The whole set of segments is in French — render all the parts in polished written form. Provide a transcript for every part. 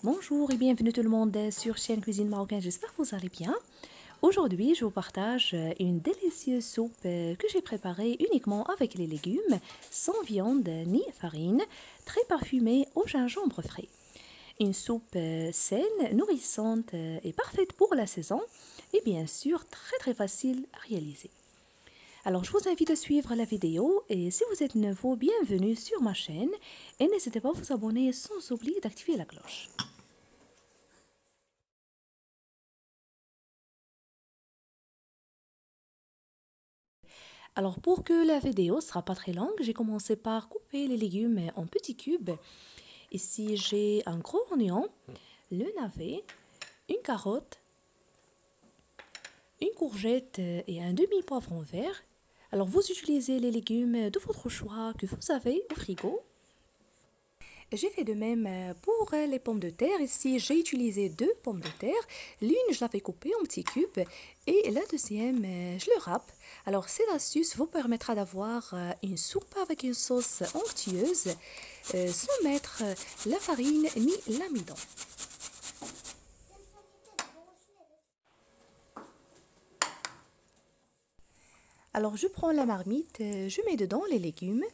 Bonjour et bienvenue tout le monde sur chaîne Cuisine Marocaine, j'espère que vous allez bien. Aujourd'hui, je vous partage une délicieuse soupe que j'ai préparée uniquement avec les légumes, sans viande ni farine, très parfumée au gingembre frais. Une soupe saine, nourrissante et parfaite pour la saison et bien sûr très facile à réaliser. Alors, je vous invite à suivre la vidéo et si vous êtes nouveau, bienvenue sur ma chaîne et n'hésitez pas à vous abonner sans oublier d'activer la cloche. Alors pour que la vidéo ne sera pas très longue, j'ai commencé par couper les légumes en petits cubes. Ici j'ai un gros oignon, le navet, une carotte, une courgette et un demi-poivron vert. Alors vous utilisez les légumes de votre choix que vous avez au frigo. J'ai fait de même pour les pommes de terre. Ici, j'ai utilisé 2 pommes de terre. L'une, je l'avais coupée en petits cubes et la deuxième, je le râpe. Alors, cette astuce vous permettra d'avoir une soupe avec une sauce onctueuse sans mettre la farine ni l'amidon. Alors, je prends la marmite, je mets dedans les légumes.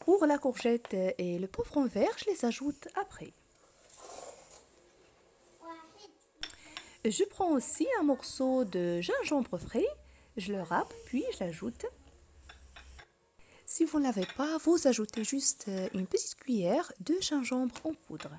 Pour la courgette et le poivron vert, je les ajoute après. Je prends aussi un morceau de gingembre frais, je le râpe, puis je l'ajoute. Si vous ne l'avez pas, vous ajoutez juste une petite cuillère de gingembre en poudre.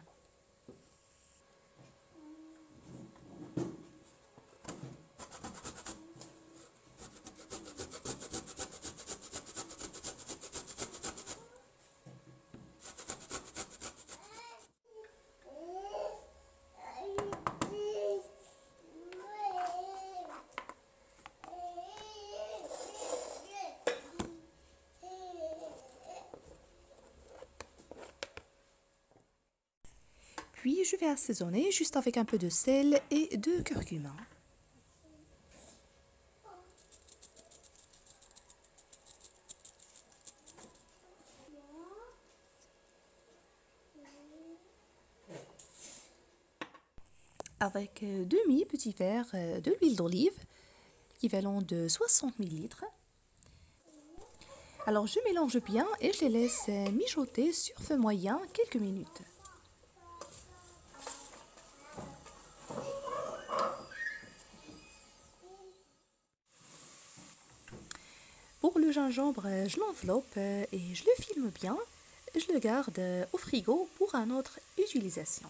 Puis je vais assaisonner juste avec un peu de sel et de curcuma. Avec demi-petit verre de l'huile d'olive, équivalent de 60 ml. Alors je mélange bien et je les laisse mijoter sur feu moyen quelques minutes. Pour le gingembre, je l'enveloppe et je le filme bien. Je le garde au frigo pour une autre utilisation.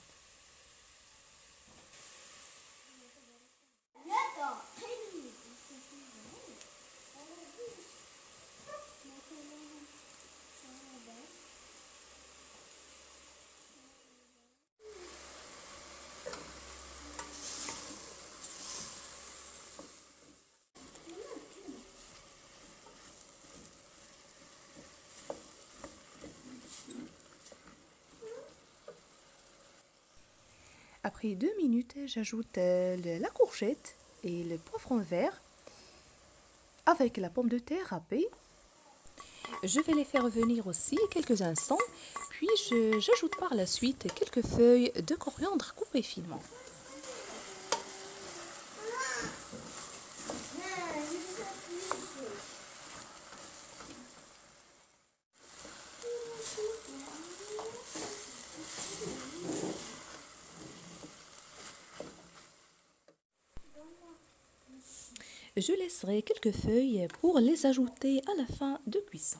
Après 2 minutes, j'ajoute la courgette et le poivron vert avec la pomme de terre râpée. Je vais les faire revenir aussi quelques instants, puis j'ajoute par la suite quelques feuilles de coriandre coupées finement. Je laisserai quelques feuilles pour les ajouter à la fin de cuisson.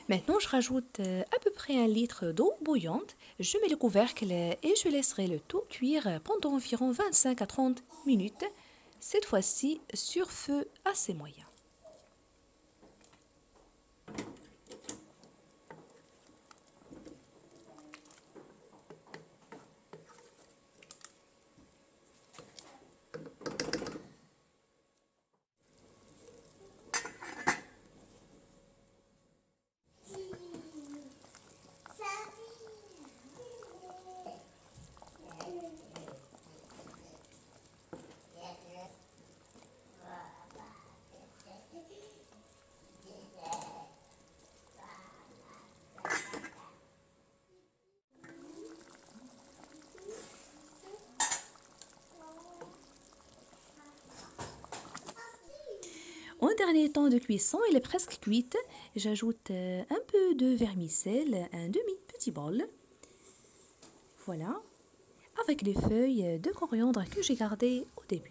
Maintenant, je rajoute à peu près 1 litre d'eau bouillante. Je mets le couvercle et je laisserai le tout cuire pendant environ 25 à 30 minutes. Cette fois-ci sur feu assez moyen. En dernier temps de cuisson, elle est presque cuite. J'ajoute un peu de vermicelle, un demi-petit bol. Voilà, avec les feuilles de coriandre que j'ai gardées au début.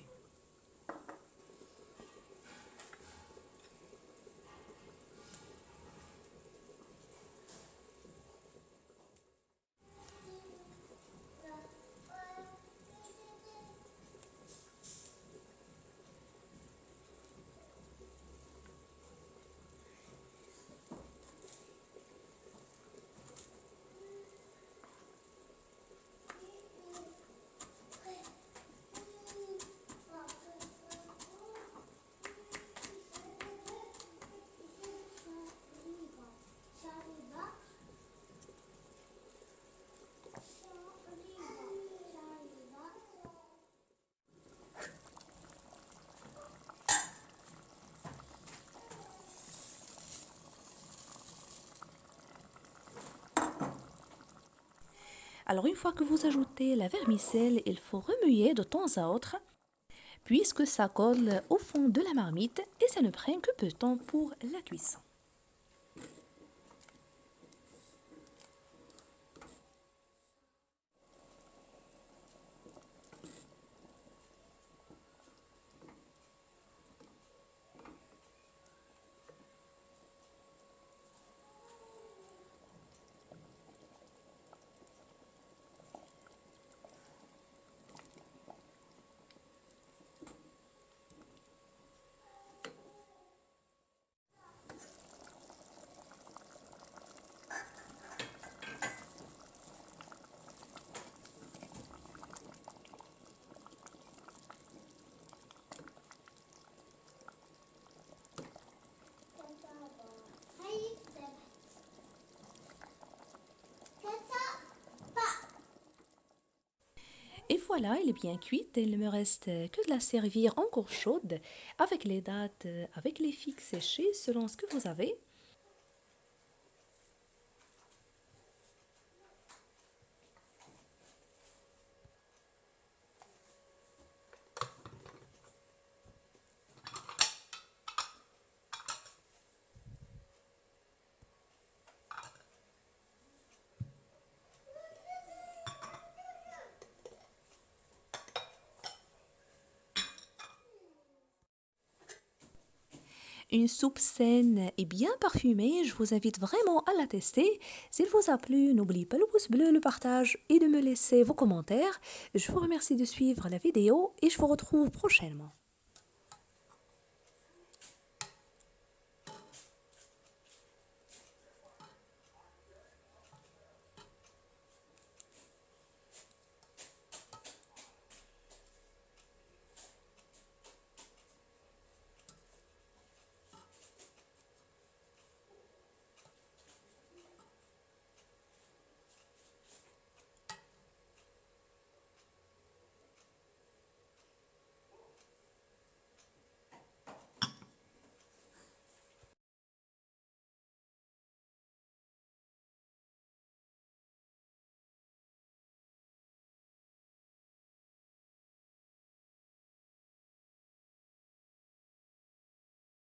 Alors une fois que vous ajoutez la vermicelle, il faut remuer de temps à autre puisque ça colle au fond de la marmite et ça ne prend que peu de temps pour la cuisson. Et voilà, elle est bien cuite. Il ne me reste que de la servir encore chaude avec les dattes, avec les figues séchées selon ce que vous avez. Une soupe saine et bien parfumée, je vous invite vraiment à la tester. S'il vous a plu, n'oubliez pas le pouce bleu, le partage et de me laisser vos commentaires. Je vous remercie de suivre la vidéo et je vous retrouve prochainement.